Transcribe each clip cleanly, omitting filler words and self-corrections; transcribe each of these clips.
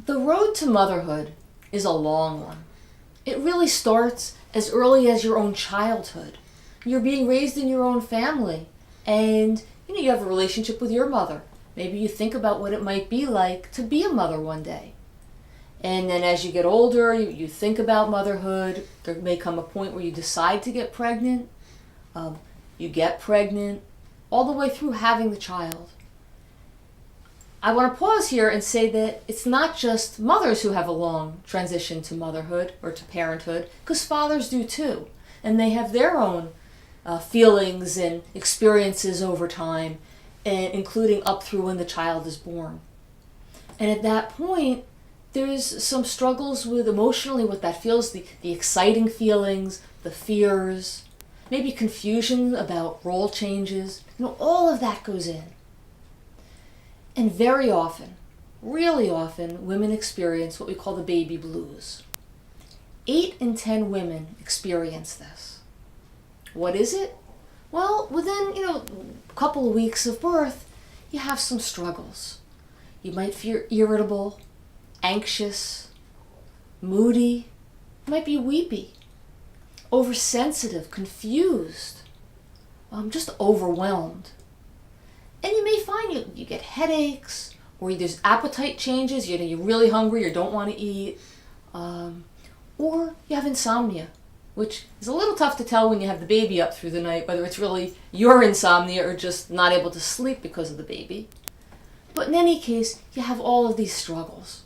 The road to motherhood is a long one. It really starts as early as your own childhood. You're being raised in your own family, and you have a relationship with your mother. Maybe you think about what it might be like to be a mother one day. And then as you get older, you think about motherhood. There may come a point where you decide to get pregnant. You get pregnant, all the way through having the child. I want to pause here and say that it's not just mothers who have a long transition to motherhood or to parenthood, because fathers do too. And they have their own feelings and experiences over time, including up through when the child is born. And at that point, there's some struggles with emotionally what that feels, the exciting feelings, the fears, maybe confusion about role changes. All of that goes in. And very often, really often, women experience what we call the baby blues. 8 in 10 women experience this. What is it? Well, within, a couple of weeks of birth, you have some struggles. You might feel irritable, anxious, moody, you might be weepy, oversensitive, confused, just overwhelmed. And you may find you get headaches, or there's appetite changes, you're really hungry or don't want to eat, or you have insomnia, which is a little tough to tell when you have the baby up through the night, whether it's really your insomnia or just not able to sleep because of the baby. But in any case, you have all of these struggles.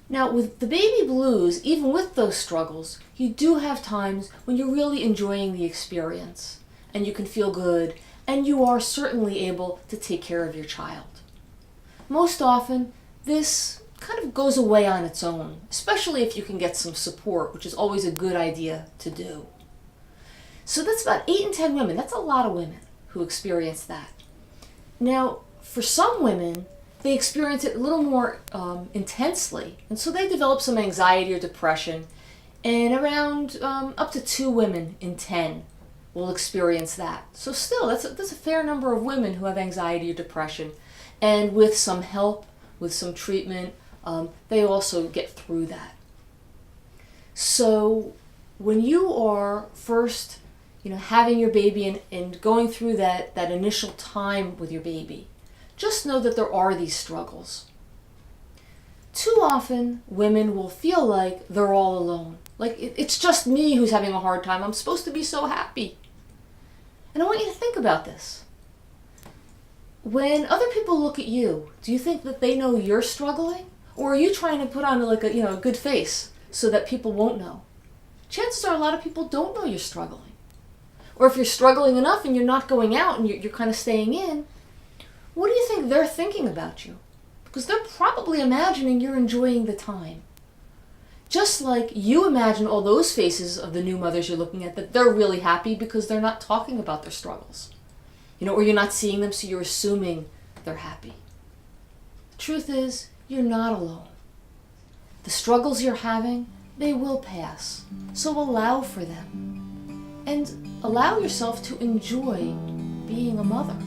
Now, with the baby blues, even with those struggles, you do have times when you're really enjoying the experience, and you can feel good, and you are certainly able to take care of your child. Most often, this kind of goes away on its own, especially if you can get some support, which is always a good idea to do. So that's about 8 in 10 women. That's a lot of women who experience that. Now, for some women, they experience it a little more intensely, and so they develop some anxiety or depression, and around up to 2 women in 10 will experience that. So still, that's a fair number of women who have anxiety or depression, and with some help, with some treatment, they also get through that. So when you are first, having your baby and going through that initial time with your baby, just know that there are these struggles. Too often, women will feel like they're all alone. Like, it's just me who's having a hard time. I'm supposed to be so happy. And I want you to think about this. When other people look at you, do you think that they know you're struggling? Or are you trying to put on a good face so that people won't know? Chances are a lot of people don't know you're struggling. Or if you're struggling enough and you're not going out and you're kind of staying in, what do you think they're thinking about you? Because they're probably imagining you're enjoying the time. Just like you imagine all those faces of the new mothers you're looking at, that they're really happy because they're not talking about their struggles. Or you're not seeing them, so you're assuming they're happy. The truth is, you're not alone. The struggles you're having, they will pass. So allow for them. And allow yourself to enjoy being a mother.